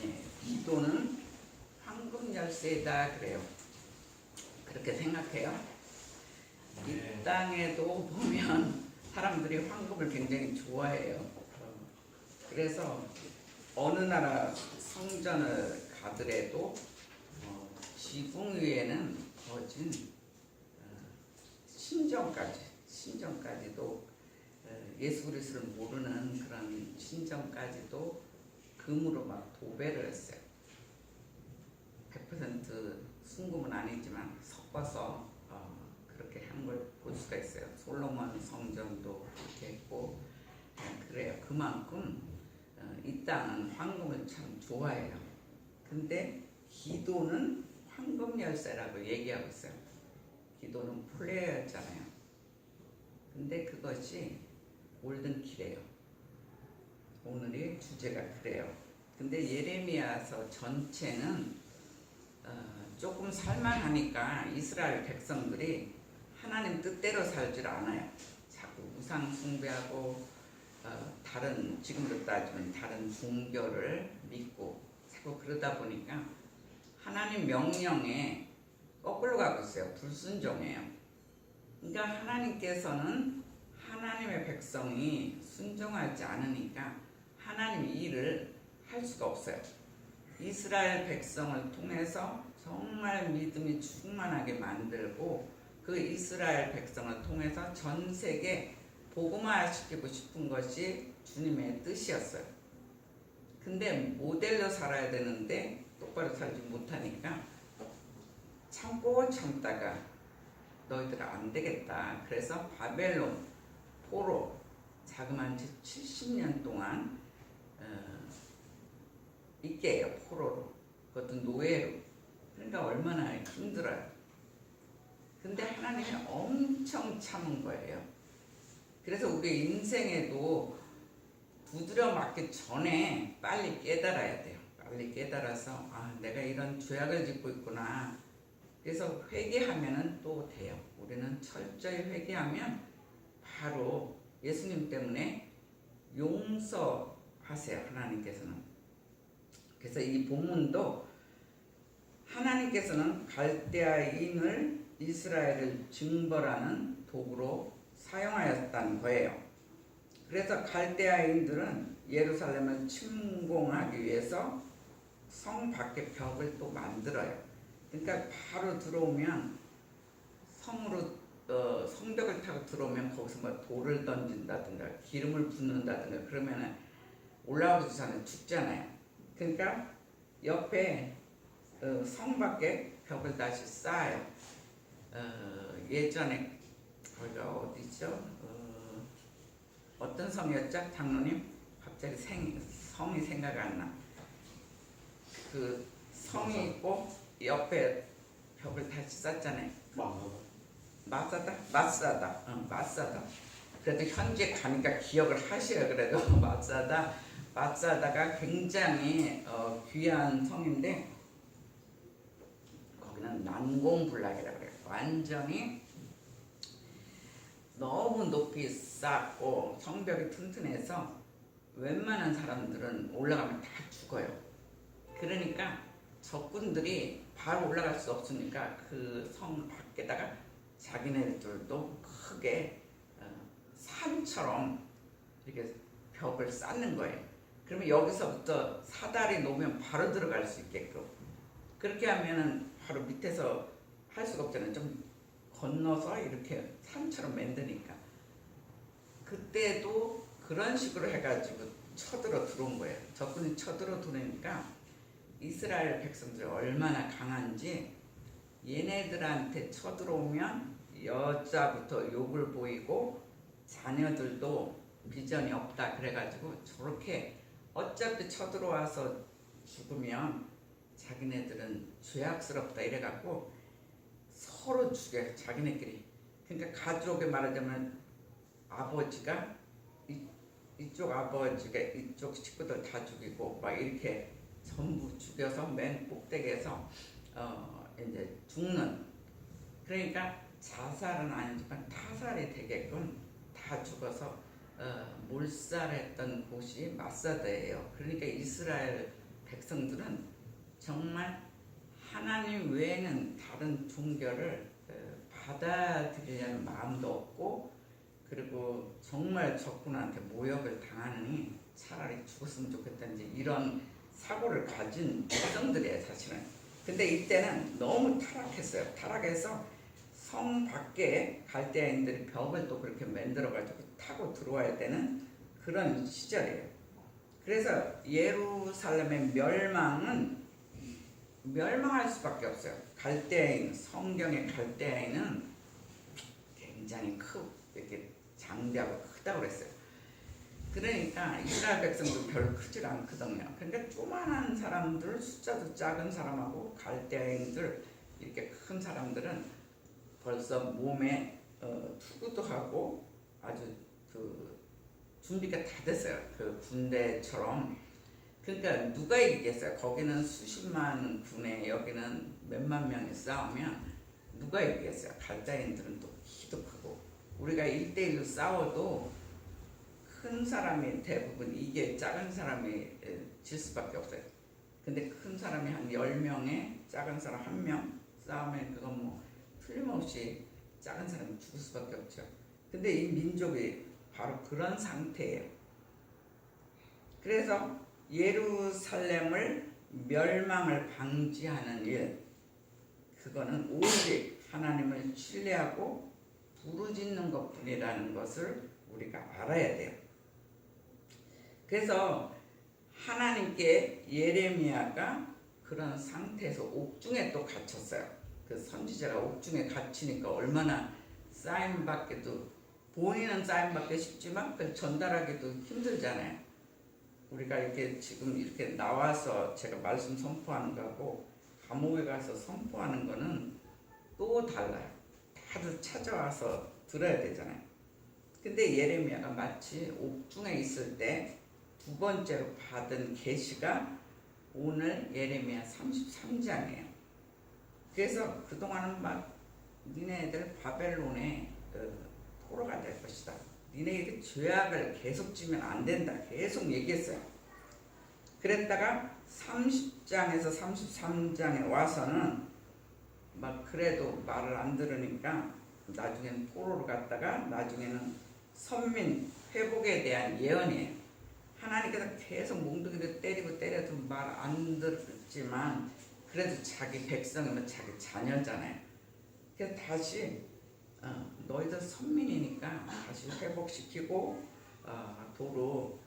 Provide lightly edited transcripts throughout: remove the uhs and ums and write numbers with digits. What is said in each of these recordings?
예, 기도는 황금 열쇠다 그래요. 그렇게 생각해요. 이 땅에도 보면 사람들이 황금을 굉장히 좋아해요. 그래서 어느 나라 성전을 가더라도 지붕 위에는 거진 신전까지도 예수 그리스도를 모르는 그런 신전까지도 금으로 막 도배를 했어요. 100% 순금은 아니지만 섞어서 그렇게 한 걸 볼 수가 있어요. 솔로몬 성전도 그렇게 했고 그래요. 그만큼 이 땅은 황금을 참 좋아해요. 근데 기도는 황금 열쇠라고 얘기하고 있어요. 기도는 플레이어였잖아요. 근데 그것이 올든키래요. 오늘의 주제가 그래요. 근데 예레미야서 전체는 조금 살만하니까 이스라엘 백성들이 하나님 뜻대로 살질 않아요. 자꾸 우상 숭배하고 다른 지금도 따지면 다른 종교를 믿고 자꾸 그러다 보니까 하나님 명령에 거꾸로 가고 있어요. 불순종해요. 그러니까 하나님께서는 하나님의 백성이 순종하지 않으니까 하나님 일을 할 수가 없어요. 이스라엘 백성을 통해서 정말 믿음이 충만하게 만들고 그 이스라엘 백성을 통해서 전 세계 복음화시키고 싶은 것이 주님의 뜻이었어요. 근데 모델로 살아야 되는데 똑바로 살지 못하니까 참고 참다가 너희들 안 되겠다. 그래서 바벨론 포로 자그마한 70년 동안 있게 해요. 포로로. 그것도 노예로. 그러니까 얼마나 힘들어요. 근데 하나님이 엄청 참은 거예요. 그래서 우리 인생에도 두드려 맞기 전에 빨리 깨달아야 돼요. 빨리 깨달아서 내가 이런 죄악을 짓고 있구나. 그래서 회개하면 또 돼요. 우리는 철저히 회개하면 바로 예수님 때문에 용서하세요. 하나님께서는. 그래서 이 본문도 하나님께서는 갈대아인을 이스라엘을 징벌하는 도구로 사용하였다는 거예요. 그래서 갈대아인들은 예루살렘을 침공하기 위해서 성 밖에 벽을 또 만들어요. 그러니까 바로 들어오면 성벽을 타고 들어오면 거기서 뭐 돌을 던진다든가 기름을 붓는다든가 그러면 올라오기 전에 죽잖아요. 그러니까 옆에 성 밖에 벽을 다시 쌓아요. 예전에 거기가 어디죠? 어떤 성이었죠? 장로님? 갑자기 성이 생각 안 나. 그 성이 있고 옆에 벽을 다시 쌓잖아요. 마사다? 마사다. 그래도 현재 가니까 기억을 하셔요. 그래도 마사다가 굉장히 귀한 성인데 거기는 난공불락이라고 그래요. 완전히 너무 높이 쌓고 성벽이 튼튼해서 웬만한 사람들은 올라가면 다 죽어요. 그러니까 적군들이 바로 올라갈 수 없으니까 그 성 밖에다가 자기네들도 크게 산처럼 이렇게 벽을 쌓는 거예요. 그러면 여기서부터 사다리 놓으면 바로 들어갈 수 있게끔. 그렇게 하면은 바로 밑에서 할 수가 없잖아요. 좀 건너서 이렇게 산처럼 만드니까. 그때도 그런 식으로 해가지고 쳐들어 들어온 거예요. 적군이 쳐들어 들어오니까 이스라엘 백성들이 얼마나 강한지 얘네들한테 쳐들어오면 여자부터 욕을 보이고 자녀들도 비전이 없다 그래가지고 저렇게 어차피 쳐들어와서 죽으면 자기네들은 죄악스럽다 이래갖고 서로 죽여요. 자기네끼리. 그러니까 가족에 말하자면 아버지가 이쪽 아버지가 이쪽 식구들 다 죽이고 막 이렇게 전부 죽여서 맨 꼭대기에서 이제 죽는. 그러니까 자살은 아니지만 타살이 되게끔 다 죽어서 몰살했던 곳이 마사다예요. 그러니까 이스라엘 백성들은 정말 하나님 외에는 다른 종교를 받아들이려는 마음도 없고, 그리고 정말 적군한테 모욕을 당하느니 차라리 죽었으면 좋겠다는 이런 사고를 가진 백성들이에요, 사실은. 근데 이때는 너무 타락했어요. 타락해서 성 밖에 갈대아인들이 벽을 또 그렇게 만들어가지고 타고 들어와야 되는 그런 시절이에요. 그래서 예루살렘의 멸망할 수밖에 없어요. 갈대아인, 성경의 갈대아인은 굉장히 이렇게 장대하고 크다고 그랬어요. 그러니까 이스라엘 백성도 별로 크질 않거든요. 그러니까 조만한 사람들, 숫자도 작은 사람하고 갈대아인들, 이렇게 큰 사람들은 벌써 몸에 투구도 하고 아주 그 준비가 다 됐어요. 그 군대처럼. 그러니까 누가 이기겠어요? 거기는 수십만 군에 여기는 몇만 명이 싸우면 누가 이기겠어요? 갈대아인들은 또 키도 크고, 우리가 1대1로 싸워도 큰 사람이 대부분 이게 작은 사람이 질 수밖에 없어요. 근데 큰 사람이 한 10명에 작은 사람 1명 싸우면 그건 뭐 틀림없이 작은 사람이 죽을 수밖에 없죠. 근데 이 민족이 바로 그런 상태예요. 그래서 예루살렘을 멸망을 방지하는 일, 그거는 오직 하나님을 신뢰하고 부르짖는 것뿐이라는 것을 우리가 알아야 돼요. 그래서 하나님께 예레미야가 그런 상태에서 옥중에 또 갇혔어요. 그 선지자가 옥중에 갇히니까 얼마나 사인받기도, 본인은 사인받기 쉽지만 그걸 전달하기도 힘들잖아요. 우리가 이렇게 지금 이렇게 나와서 제가 말씀 선포하는 거하고 감옥에 가서 선포하는 거는 또 달라요. 다들 찾아와서 들어야 되잖아요. 근데 예레미야가 마치 옥중에 있을 때 두 번째로 받은 계시가 오늘 예레미야 33장이에요. 그래서 그동안은 막 니네들 바벨론에 포로가 될 것이다. 니네들이 죄악을 계속 지면 안 된다. 계속 얘기했어요. 그랬다가 30장에서 33장에 와서는 막 그래도 말을 안 들으니까 나중에는 포로로 갔다가 나중에는 선민 회복에 대한 예언이에요. 하나님께서 계속 몽둥이를 때려도 말 안 듣지만 그래도 자기 백성이면 자기 자녀잖아요. 그래서 다시 너희들 선민이니까 다시 회복시키고 도로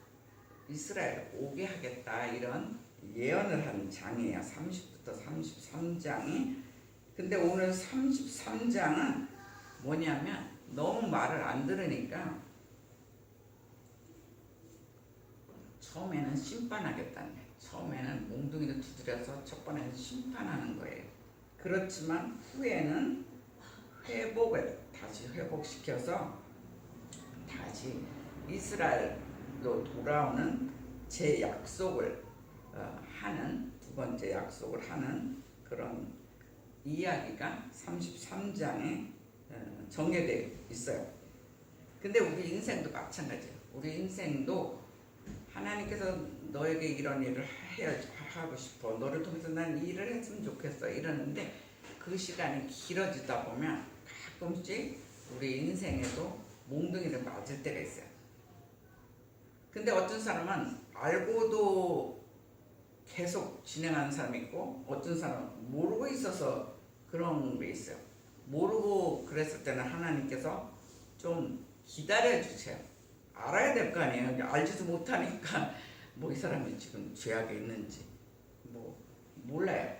이스라엘 오게 하겠다, 이런 예언을 한 장이에요. 30부터 33장이. 근데 오늘 33장은 뭐냐면 너무 말을 안 들으니까 처음에는 심판하겠다는 거예요. 처음에는 몽둥이를 두드려서 첫 번에는 심판하는 거예요. 그렇지만 후에는 다시 회복시켜서 다시 이스라엘로 돌아오는 제 약속을 하는, 두 번째 약속을 하는 그런 이야기가 33장에 정해되어 있어요. 근데 우리 인생도 마찬가지예요. 우리 인생도 하나님께서 너에게 이런 일을 하고 싶어, 너를 통해서 난 이 일을 했으면 좋겠어 이러는데 그 시간이 길어지다 보면 가끔씩 우리 인생에도 몽둥이를 맞을 때가 있어요. 근데 어떤 사람은 알고도 계속 진행하는 사람이 있고, 어떤 사람은 모르고 있어서 그런 게 있어요. 모르고 그랬을 때는 하나님께서 좀 기다려주세요. 알아야 될 거 아니에요. 알지도 못하니까 뭐 이 사람이 지금 죄악에 있는지 뭐 몰라요.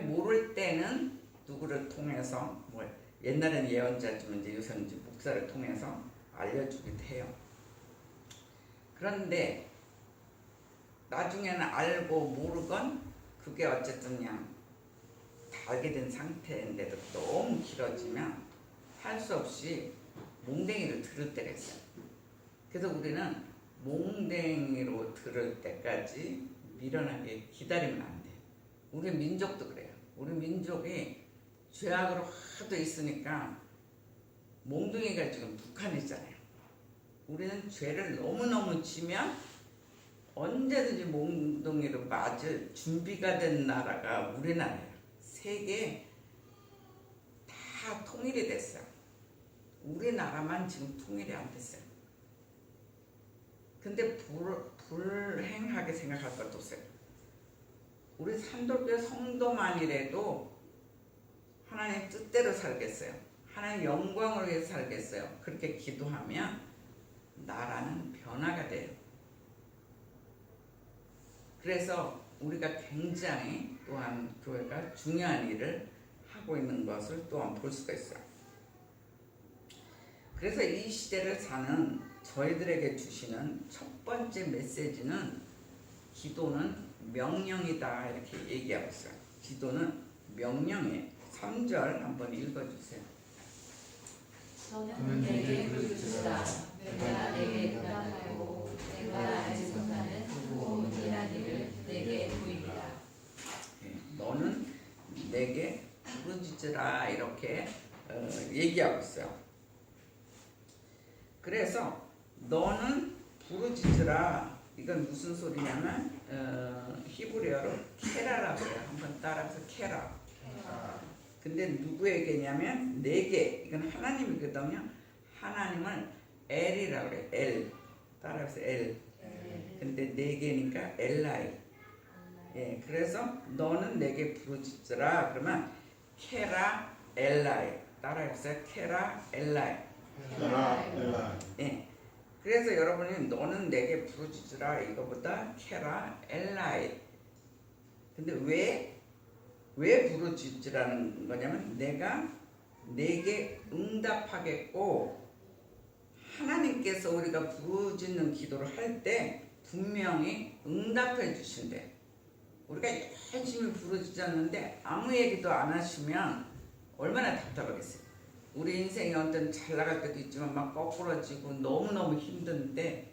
모를 때는 누구를 통해서, 뭐 옛날에는 예언자지만 이제 요새는 이제 목사를 통해서 알려주기도 해요. 그런데 나중에는 알고 모르건 그게 어쨌든 그냥 다 알게 된 상태인데도 너무 길어지면 할 수 없이 몽댕이를 들을 때가 있어요. 그래서 우리는 몽댕이로 들을 때까지 미련하게 기다리면 안 돼요. 우리 민족도 그래요. 우리 민족이 죄악으로 하도 있으니까 몽둥이가 지금 북한이잖아요. 우리는 죄를 너무너무 지면 언제든지 몽둥이로 맞을 준비가 된 나라가 우리나라예요. 세계 다 통일이 됐어요. 우리나라만 지금 통일이 안 됐어요. 근데 불행하게 생각할 것도 없어요. 우리 산돌교회 성도만이라도 하나님 뜻대로 살겠어요. 하나님 영광을 위해서 살겠어요. 그렇게 기도하면 나라는 변화가 돼요. 그래서 우리가 굉장히 또한 교회가 중요한 일을 하고 있는 것을 또한 볼 수가 있어요. 그래서 이 시대를 사는 저희들에게 주시는 첫 번째 메시지는 기도는 명령이다 이렇게 얘기하고 있어요. 기도는 명령이에요. 3절 한번 읽어주세요. 너는 내게 부르짖으라. 내가 내게 응답하고 내가 알지 못하는 구원이란 일을 내게 보이리라. 너는 내게 부르짖으라 이렇게 얘기하고 있어요. 그래서 너는 부르짖으라. 이건 무슨 소리냐면 히브리어로 케라라고 해요. 한번 따라서 케라. 근데 누구에게냐면 내게. 이건 하나님이거든요. 하나님을 엘이라고 그래요. 엘. 따라서 엘. 근데 내게니까 엘라이. 예, 그래서 너는 내게 부르짖으라. 그러면 케라 엘라이. 따라해보세요. 케라 엘라이. 예. 그래서 여러분이 너는 내게 부르짖으라 이거보다 케라 엘라이. 근데 왜 부르짖으라는 거냐면 내가 내게 응답하겠고, 하나님께서 우리가 부르짖는 기도를 할 때 분명히 응답해 주신대. 우리가 열심히 부르짖었는데 아무 얘기도 안 하시면 얼마나 답답하겠어요. 우리 인생이 어떤 잘 나갈 때도 있지만 막 거꾸러지고 너무너무 힘든데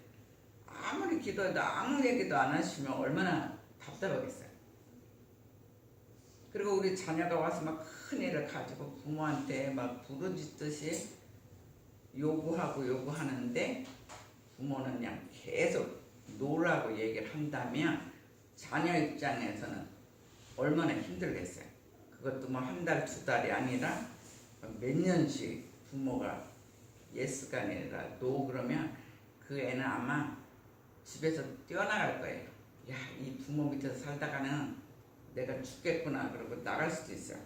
아무리 기도해도 아무 얘기도 안 하시면 얼마나 답답하겠어요. 그리고 우리 자녀가 와서 막 큰일을 가지고 부모한테 막 부르짖듯이 요구하는데 부모는 그냥 계속 놀라고 얘기를 한다면 자녀 입장에서는 얼마나 힘들겠어요. 그것도 뭐 한 달, 두 달이 아니라 몇 년씩 부모가 예스가 아니라 노 그러면 그 애는 아마 집에서 뛰어나갈 거예요. 야, 이 부모 밑에서 살다가는 내가 죽겠구나 그러고 나갈 수도 있어요.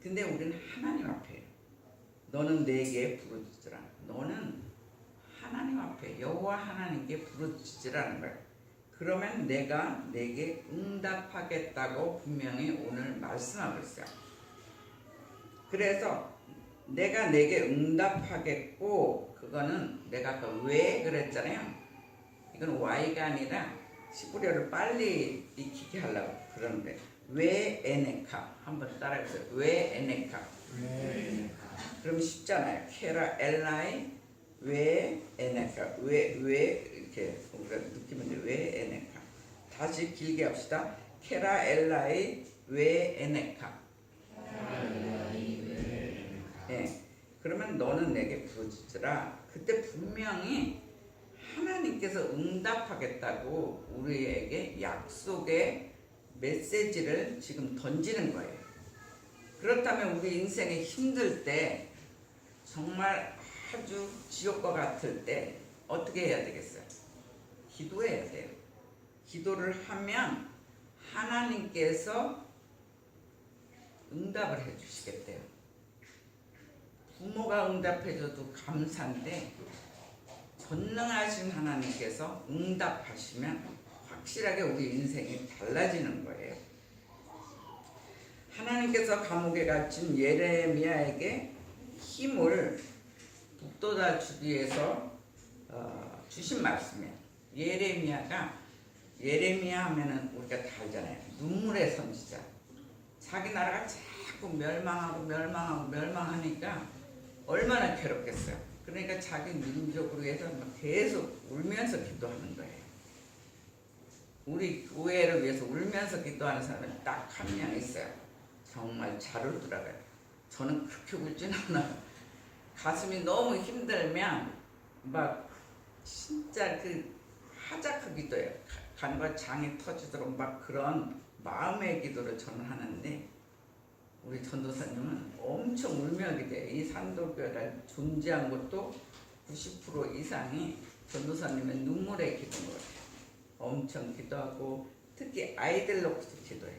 근데 우리는 하나님 앞에 너는 내게 부르짖으라. 너는 하나님 앞에 여호와 하나님께 부르짖으라는 거예요. 그러면 내가 내게 응답하겠다고 분명히 오늘 말씀하고 있어요. 그래서 내가 내게 응답하겠고, 그거는 내가 아까 왜 그랬잖아요. 이건 why가 아니라 시브리어를 빨리 익히게 하려고 그러는데, 왜 에네카 한번 따라해보세요. 왜 에네카. 그럼 쉽잖아요. 케라 엘라이 왜 에네카. 왜 이렇게 우리가 느끼면 돼. 왜 에네카. 다시 길게 합시다. 케라 엘라이 왜 에네카. 예. 그러면 너는 내게 부르짖으라. 그때 분명히 하나님께서 응답하겠다고 우리에게 약속의 메시지를 지금 던지는 거예요. 그렇다면 우리 인생이 힘들 때, 정말 아주 지옥과 같을 때 어떻게 해야 되겠어요? 기도해야 돼요. 기도를 하면 하나님께서 응답을 해주시겠대요. 부모가 응답해줘도 감사한데 전능하신 하나님께서 응답하시면 확실하게 우리 인생이 달라지는 거예요. 하나님께서 감옥에 갇힌 예레미야에게 힘을 북돋아 주기 위해서 주신 말씀이에요. 예레미야 하면은 우리가 다 알잖아요. 눈물의 선지자. 자기 나라가 자꾸 멸망하니까 얼마나 괴롭겠어요. 그러니까 자기 민족으로 해서 계속 울면서 기도하는 거예요. 우리 교회를 위해서 울면서 기도하는 사람은 딱 한 명 있어요. 정말 잘 울더라고요. 저는 그렇게 울진 않아요. 가슴이 너무 힘들면 막 진짜 그 하자크기도 해요. 간과 장이 터지도록 막 그런 마음의 기도를 저는 하는데 우리 전도사님은 엄청 울며 기도해. 이 산돌교회가 존재한 것도 90% 이상이 전도사님의 눈물의 기도인 것 같아요. 엄청 기도하고 특히 아이들 놓고서 기도해.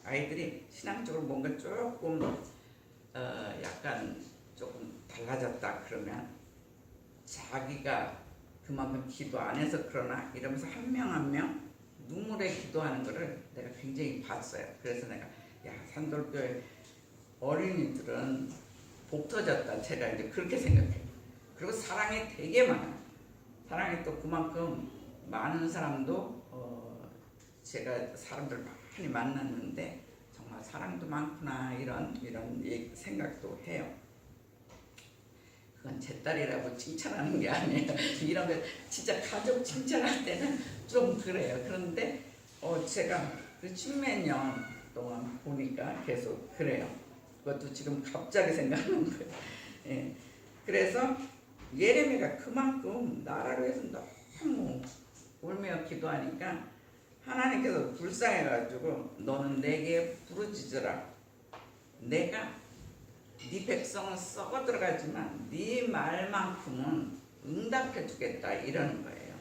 아이들이 신앙적으로 뭔가 조금 약간 조금 달라졌다 그러면 자기가 그만큼 기도 안 해서 그러나 이러면서 한 명 한 명 눈물에 기도하는 거를 내가 굉장히 봤어요. 그래서 내가 야 산돌교회 어린이들은 복 터졌다. 제가 이제 그렇게 생각해요. 그리고 사랑이 되게 많아요. 사랑이 또 그만큼 많은 사람도 제가 사람들 많이 만났는데 정말 사랑도 많구나 이런 생각도 해요. 그건 제 딸이라고 칭찬하는 게 아니에요. 이런 거 진짜 가족 칭찬할 때는 좀 그래요. 그런데 제가 그 10몇 년 동안 보니까 계속 그래요. 그것도 지금 갑자기 생각나는 거예요. 예. 그래서 예레미야가 그만큼 나라를 위해서 너무 울며 기도하니까 하나님께서 불쌍해가지고 너는 내게 부르짖으라. 내가 네 백성은 썩어 들어가지만 네 말만큼은 응답해 주겠다 이러는 거예요.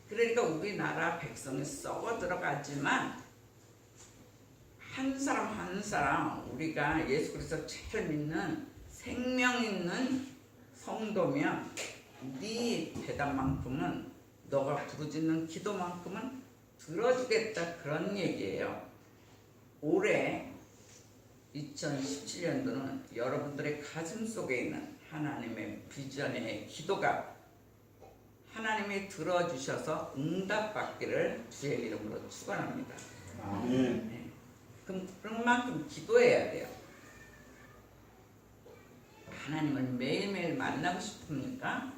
그러니까 우리나라 백성이 썩어 들어가지만 한 사람 한 사람 우리가 예수 그리스도 제일 믿는 생명 있는 성도면 네 대답만큼은 너가 부르짖는 기도만큼은 들어주겠다 그런 얘기예요. 올해 2017년도는 여러분들의 가슴 속에 있는 하나님의 비전의 기도가 하나님이 들어주셔서 응답받기를 주의 이름으로 축원합니다. 아멘. 네. 그런 만큼 기도해야 돼요. 하나님을 매일매일 만나고 싶으니까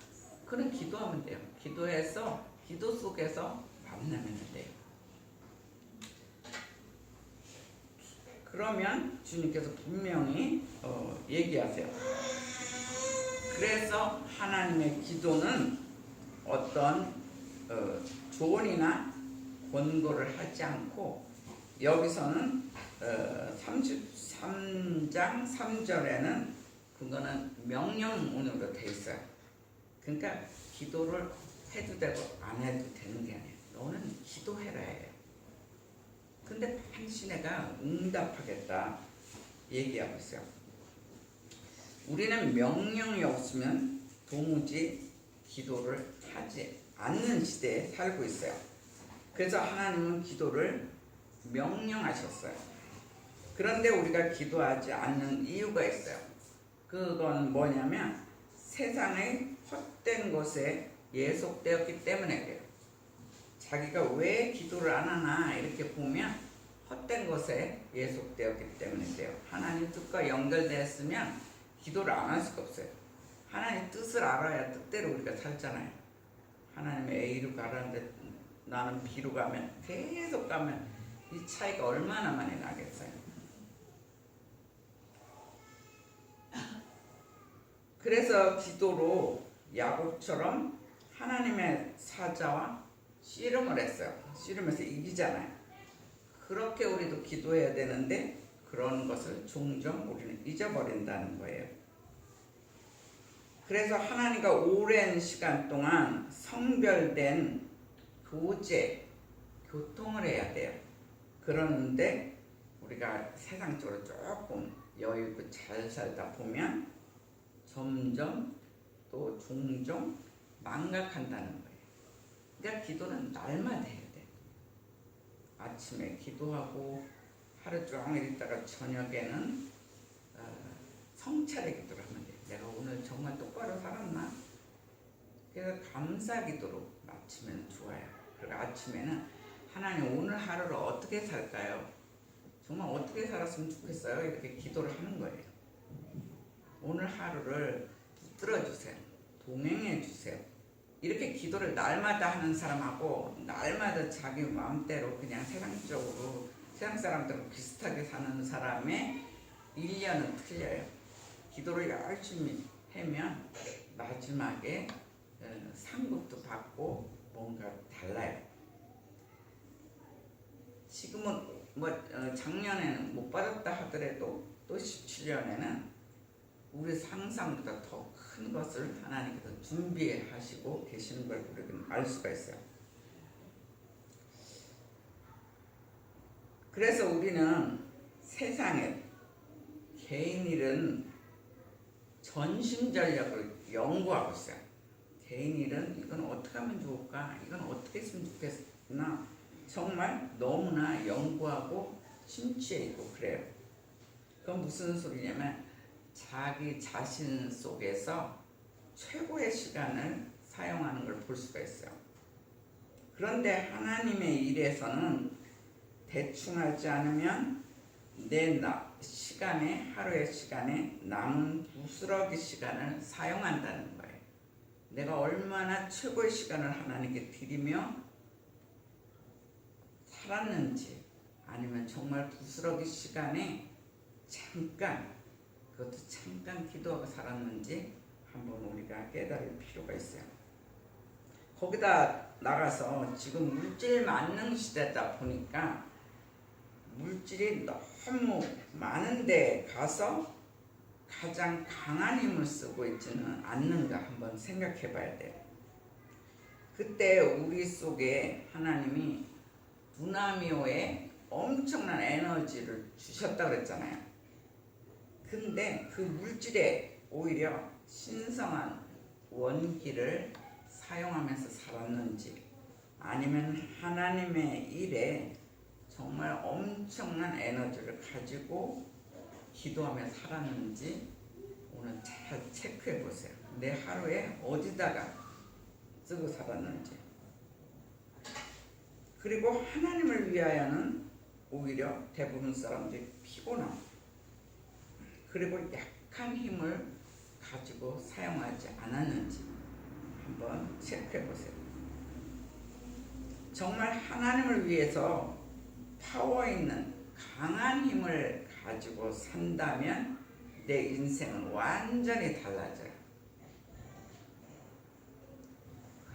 그런 기도하면 돼요. 기도해서 기도 속에서 만나면 돼요. 그러면 주님께서 분명히 얘기하세요. 그래서 하나님의 기도는 어떤 조언이나 권고를 하지 않고 여기서는 33장 3절에는 그거는 명령문으로 돼 있어요. 그러니까 기도를 해도 되고 안 해도 되는 게 아니에요. 너는 기도해라 해요. 근데 반드시 내가 응답하겠다 얘기하고 있어요. 우리는 명령이 없으면 도무지 기도를 하지 않는 시대에 살고 있어요. 그래서 하나님은 기도를 명령하셨어요. 그런데 우리가 기도하지 않는 이유가 있어요. 그건 뭐냐면 세상의 헛된 것에 예속되었기 때문에 그래요. 자기가 왜 기도를 안 하나 이렇게 보면 헛된 것에 예속되었기 때문에 그래요. 하나님 뜻과 연결됐으면 기도를 안 할 수가 없어요. 하나님 뜻을 알아야 뜻대로 우리가 살잖아요. 하나님의 A로 가라는데 나는 B로 가면 계속 가면 이 차이가 얼마나 많이 나겠어요. 그래서 기도로 야곱처럼 하나님의 사자와 씨름을 했어요. 씨름해서 이기잖아요. 그렇게 우리도 기도해야 되는데 그런 것을 종종 우리는 잊어버린다는 거예요. 그래서 하나님과 오랜 시간 동안 성별된 교통을 해야 돼요. 그러는데 우리가 세상적으로 조금 여유있고 잘 살다 보면 점점 또 종종 망각한다는 거예요. 그러니까 기도는 날마다 해야 돼. 아침에 기도하고 하루 종일 있다가 저녁에는 성찰의 기도를 하면 돼. 내가 오늘 정말 똑바로 살았나? 그래서 감사 기도로 마치면 좋아요. 그리고 아침에는 하나님 오늘 하루를 어떻게 살까요? 정말 어떻게 살았으면 좋겠어요? 이렇게 기도를 하는 거예요. 오늘 하루를 붙들어주세요. 동행해주세요. 이렇게 기도를 날마다 하는 사람하고 날마다 자기 마음대로 그냥 세상적으로 세상 사람들하고 비슷하게 사는 사람의 1년은 틀려요. 기도를 열심히 하면 마지막에 상급도 받고 뭔가 달라요. 지금은 작년에는 못 받았다 하더라도 또 17년에는 우리 상상보다 더 큰 것을 하나님께서 준비하시고 계시는 걸 우리는 알 수가 있어요. 그래서 우리는 세상에 개인 일은 전심전력을 연구하고 있어요. 개인 일은 이건 어떻게 하면 좋을까? 이건 어떻게 했으면 좋겠나? 정말 너무나 연구하고 심취해 있고 그래요. 그건 무슨 소리냐면 자기 자신 속에서 최고의 시간을 사용하는 걸 볼 수가 있어요. 그런데 하나님의 일에서는 대충 하지 않으면 내 시간에, 하루의 시간에 남은 부스러기 시간을 사용한다는 거예요. 내가 얼마나 최고의 시간을 하나님께 드리며 살았는지, 아니면 정말 부스러기 시간에 잠깐, 그것도 잠깐 기도하고 살았는지 한번 우리가 깨달을 필요가 있어요. 거기다 나가서 지금 물질 만능 시대다 보니까 물질이 너무 많은데 가서 가장 강한 힘을 쓰고 있지는 않는가 한번 생각해 봐야 돼요. 그때 우리 속에 하나님이 두나미오의 엄청난 에너지를 주셨다고 그랬잖아요. 근데 그 물질에 오히려 신성한 원기를 사용하면서 살았는지, 아니면 하나님의 일에 정말 엄청난 에너지를 가지고 기도하며 살았는지 오늘 잘 체크해 보세요. 내 하루에 어디다가 쓰고 살았는지. 그리고 하나님을 위하여는 오히려 대부분 사람들이 피곤함, 그리고 약한 힘을 가지고 사용하지 않았는지 한번 체크해 보세요. 정말 하나님을 위해서 파워 있는 강한 힘을 가지고 산다면 내 인생은 완전히 달라져요.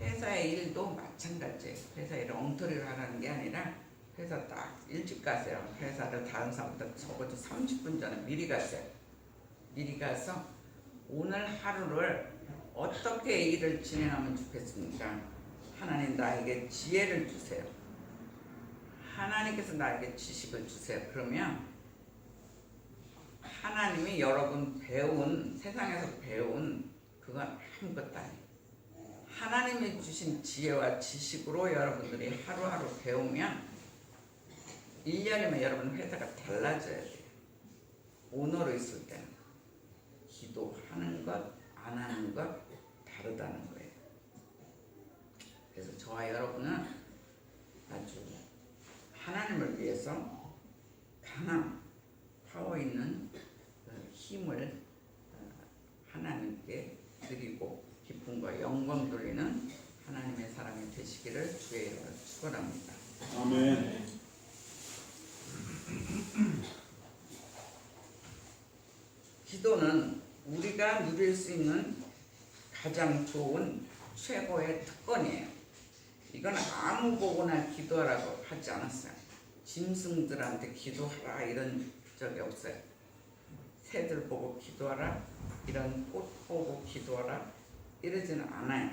회사의 일도 마찬가지예요. 회사 일을 엉터리로 하라는 게 아니라 회사 딱 일찍 가세요. 회사를 다른 사람보다 적어도 30분 전에 미리 가세요. 미리 가서 오늘 하루를 어떻게 일을 진행하면 좋겠습니까? 하나님 나에게 지혜를 주세요. 하나님께서 나에게 지식을 주세요. 그러면 하나님이 여러분 배운, 세상에서 배운 그건 아무것도 아니에요. 하나님이 주신 지혜와 지식으로 여러분들이 하루하루 배우면 1년이면 여러분 회사가 달라져야 돼요. 오너로 있을 때는 기도하는 것, 안 하는 것 다르다는 거예요. 그래서 저와 여러분은 아주 하나님을 위해서 강한 파워 있는 힘을 하나님께 드리고 기쁨과 영광 돌리는 하나님의 사람이 되시기를 주의 이름으로 축원합니다. 아멘. 기도는 우리가 누릴 수 있는 가장 좋은 최고의 특권이에요. 이건 아무 보고나 기도하라고 하지 않았어요. 짐승들한테 기도하라 이런 적이 없어요. 새들 보고 기도하라, 이런 꽃 보고 기도하라 이러지는 않아요.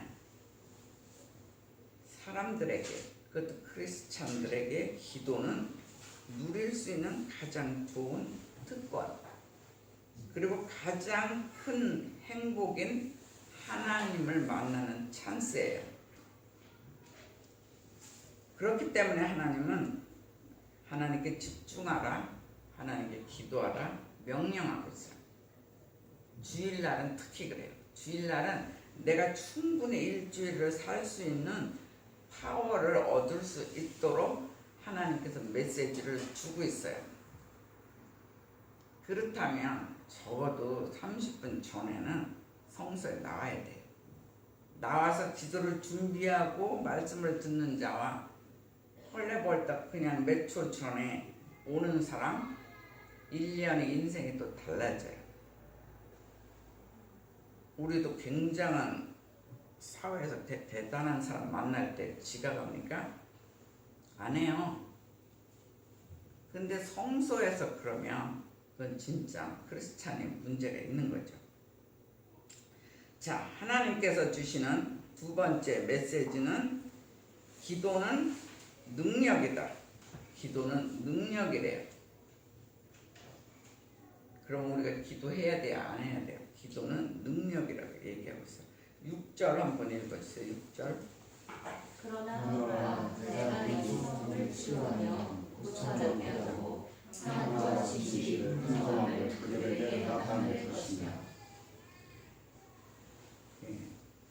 사람들에게, 그것도 크리스찬들에게 기도는 누릴 수 있는 가장 좋은 특권, 그리고 가장 큰 행복인 하나님을 만나는 찬스예요. 그렇기 때문에 하나님은 하나님께 집중하라, 하나님께 기도하라 명령하고 있어요. 주일날은 특히 그래요. 주일날은 내가 충분히 일주일을 살 수 있는 파워를 얻을 수 있도록 하나님께서 메시지를 주고 있어요. 그렇다면 적어도 30분 전에는 성소에 나와야 돼요. 나와서 기도를 준비하고 말씀을 듣는 자와 헐레벌떡 그냥 몇 초 전에 오는 사람, 1년의 인생이 또 달라져요. 우리도 굉장한 사회에서 대단한 사람 만날 때 지각합니까? 안 해요. 근데 성소에서 그러면 그건 진짜 크리스찬이 문제가 있는 거죠. 자, 하나님께서 주시는 두 번째 메시지는 기도는 능력이다. 기도는 능력이래요. 그럼 우리가 기도해야 돼요? 안 해야 돼요? 기도는 능력이라고 얘기하고 있어요. 6절 한번 읽어주세요. 6절. 그러나 내가 이 성을 치유하며 고쳐나게 하고 사랑과 진실이 풍성함을 그들에게 나타낼 것이며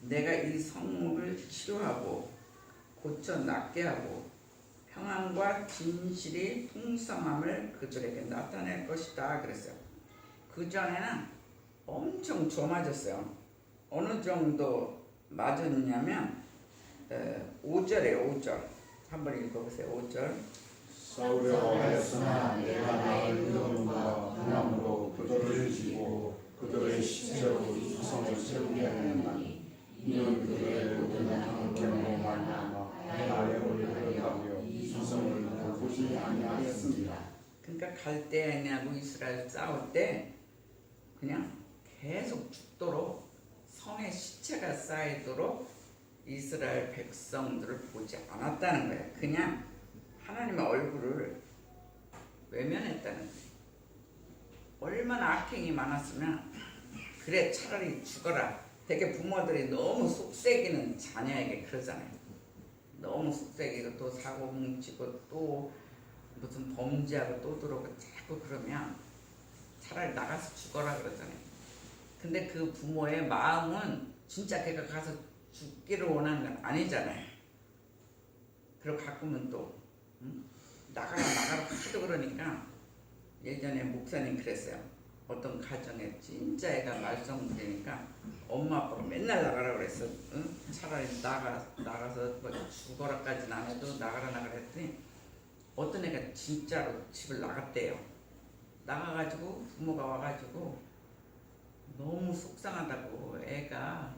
내가 이 성물을 치유하고 고쳐 낫게 하고 평안과 진실이 풍성함을 그들에게 나타낼 것이다 그랬어요. 그 전에는 엄청 좋아졌어요. 어느 정도 맞았냐면 5절이에요. 5절 한번 읽어보세요. 5절. 싸우려 하였으나 내가 나의 의로움과 분함으로 그들을 지고 그들의 시체로 이 성을 세우게 하였나니 이는 그들의 모든 강경으로 말미암아 나의 올려하며 이 성을 보지 아니하였습니다. 그러니까 갈대아인하고 이스라엘 싸울 때 그냥 계속 죽도록 성의 시체가 쌓이도록 이스라엘 백성들을 보지 않았다는 거예요. 그냥 하나님의 얼굴을 외면했다는 거예요. 얼마나 악행이 많았으면 그래 차라리 죽어라. 되게 부모들이 너무 속삭이는 자녀에게 그러잖아요. 너무 속삭이고 또 사고 뭉치고 또 무슨 범죄하고 또 들어오고 자꾸 그러면 차라리 나가서 죽어라 그러잖아요. 근데 그 부모의 마음은 진짜 걔가 가서 죽기를 원하는 건 아니잖아요. 그리고 가끔은 또 나가라 하도 그러니까 예전에 목사님 그랬어요. 어떤 가정에 진짜 애가 말썽부리니까 엄마 아빠가 맨날 나가라 그랬어. 응? 차라리 나가서 뭐 죽어라까지는 안 해도 나가라 했더니 어떤 애가 진짜로 집을 나갔대요. 나가가지고 부모가 와가지고 너무 속상하다고 애가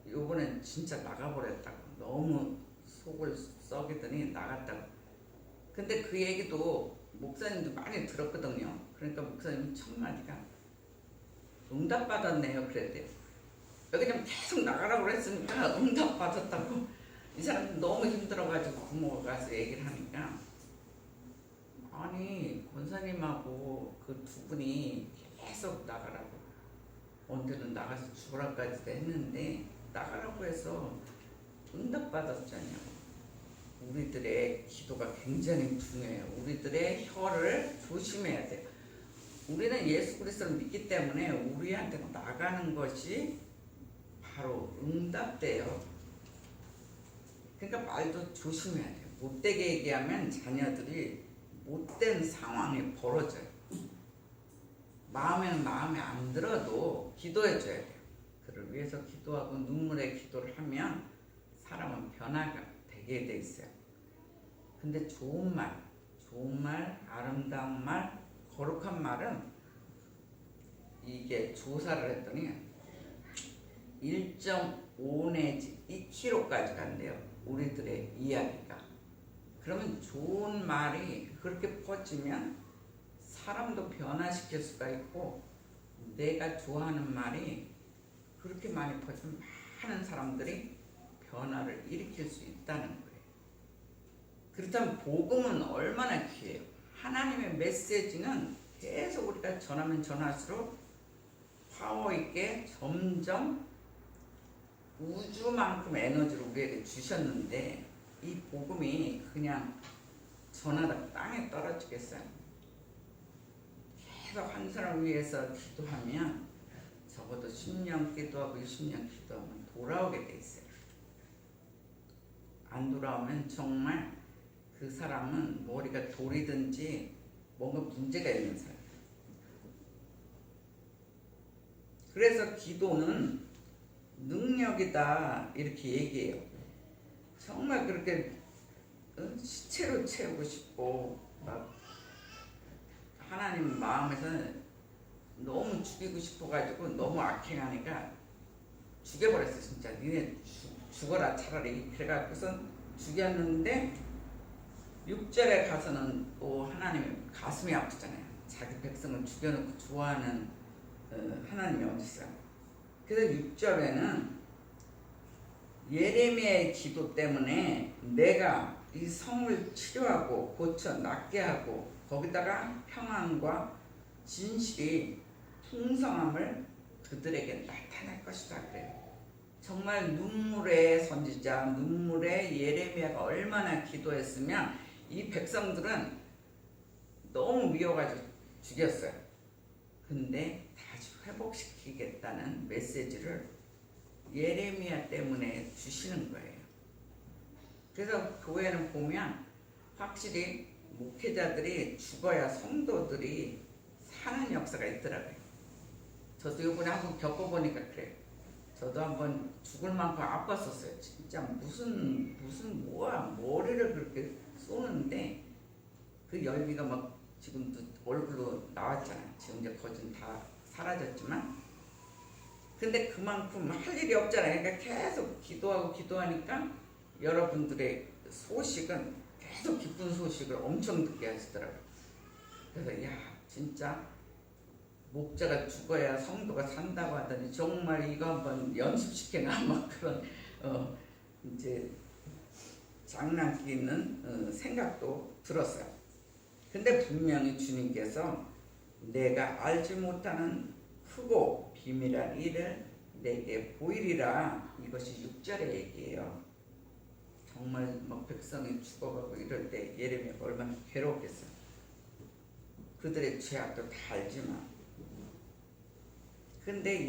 요번엔 진짜 나가버렸다고 너무 속을 썩이더니 나갔다고. 근데 그 얘기도 목사님도 많이 들었거든요. 그러니까 목사님 첫마디가 응답받았네요 그랬대요. 여기 좀 계속 나가라고 그랬으니까 응답받았다고. 이 사람 너무 힘들어가지고 부모가 가서 얘기를 하니까 아니 권사님하고 그 두 분이 계속 나가라고 언제는 나가서 죽으라까지도 했는데 나가라고 해서 응답받았잖아요. 우리들의 기도가 굉장히 중요해요. 우리들의 혀를 조심해야 돼요. 우리는 예수 그리스도를 믿기 때문에 우리한테 나가는 것이 바로 응답돼요. 그러니까 말도 조심해야 돼요. 못되게 얘기하면 자녀들이 못된 상황이 벌어져요. 마음에는 마음에 안 들어도 기도해 줘야 돼요. 그를 위해서 기도하고 눈물의 기도를 하면 사람은 변화가 되게 돼 있어요. 근데 좋은 말, 아름다운 말, 거룩한 말은 이게 조사를 했더니 1.5 내지 2kg까지 간대요. 우리들의 이야기가. 그러면 좋은 말이 그렇게 퍼지면 사람도 변화시킬 수가 있고 내가 좋아하는 말이 그렇게 많이 퍼지면 많은 사람들이 변화를 일으킬 수 있다는 거예요. 그렇다면 복음은 얼마나 귀해요. 하나님의 메시지는 계속 우리가 전하면 전할수록 파워 있게 점점 우주만큼 에너지를 우리에게 주셨는데 이 복음이 그냥 전하다 땅에 떨어지겠어요. 계속 한 사람을 위해서 기도하면 적어도 10년 기도하고 20년 기도하면 돌아오게 돼 있어요. 안 돌아오면 정말 그 사람은 머리가 돌이든지 뭔가 문제가 있는 사람. 그래서 기도는 능력이다 이렇게 얘기해요. 정말 그렇게 시체로 채우고 싶고 막 하나님 마음에서 너무 죽이고 싶어가지고 너무 악행하니까 죽여버렸어. 진짜 니네 죽어라 차라리. 그래갖고선 죽였는데 6절에 가서는 또 하나님이 가슴이 아프잖아요. 자기 백성을 죽여놓고 좋아하는 하나님이 어디 있어요? 그래서 6절에는 예레미야의 기도 때문에 내가 이 성을 치료하고 고쳐 낫게 하고 거기다가 평안과 진실이 풍성함을 그들에게 나타낼 것이다 그래요. 정말 눈물의 선지자, 눈물의 예레미야가 얼마나 기도했으면 이 백성들은 너무 미워가지고 죽였어요. 근데 다시 회복시키겠다는 메시지를 예레미야 때문에 주시는 거예요. 그래서 교회는 보면 확실히 목회자들이 죽어야 성도들이 사는 역사가 있더라고요. 저도 이번에 한번 겪어보니까 그래요. 저도 한번 죽을 만큼 아팠었어요. 진짜 무슨 뭐야 머리를 그렇게 쏘는데 그 열기가 막 지금도 얼굴로 나왔잖아요. 지금 이제 거진 다 사라졌지만 근데 그만큼 할 일이 없잖아요. 그러니까 계속 기도하니까 여러분들의 소식은 계속 기쁜 소식을 엄청 듣게 하시더라고요. 그래서 야 진짜 목자가 죽어야 성도가 산다고 하더니 정말 이거 한번 연습시켜놔 막 그런 이제 장난기 있는 생각도 들었어요. 근데 분명히 주님께서 내가 알지 못하는 크고 비밀한 일을 내게 보이리라. 이것이 6절의 얘기예요. 정말 뭐 백성이 죽어가고 이럴 때 예레미야가 얼마나 괴로웠겠어요. 그들의 죄악도 다 알지만 근데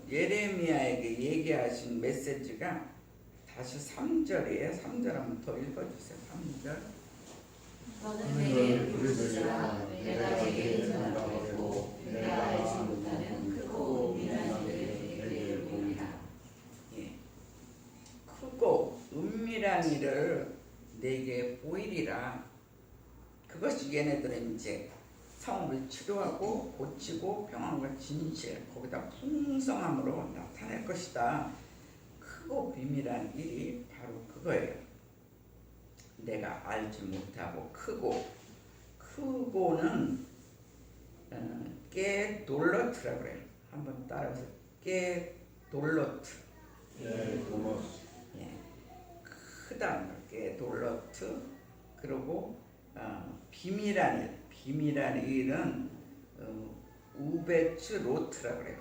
예레미야에게 얘기하신 메시지가 다시 3절이에요. 3절 한번 더 읽어주세요. 3절. 너는 내게 부르짖으라. 내가 내게 전하고 했고 내가 알지 못하는 크고 은밀한 일을 내게 보이리라. 예. 크고 은밀한 일을 내게 보이리라. 그것이 얘네들은 이제 성을 치료하고 고치고 평안과 진실 거기다 풍성함으로 나타낼 것이다. 크고 비밀한 일이 바로 그거예요. 내가 알지 못하고 크고는 깨돌로트라고 그래요. 한번 따라서 깨돌로트. 예, 크다는 거 깨돌로트. 그리고 비밀한 일은 우베츠 로트라고 그래요.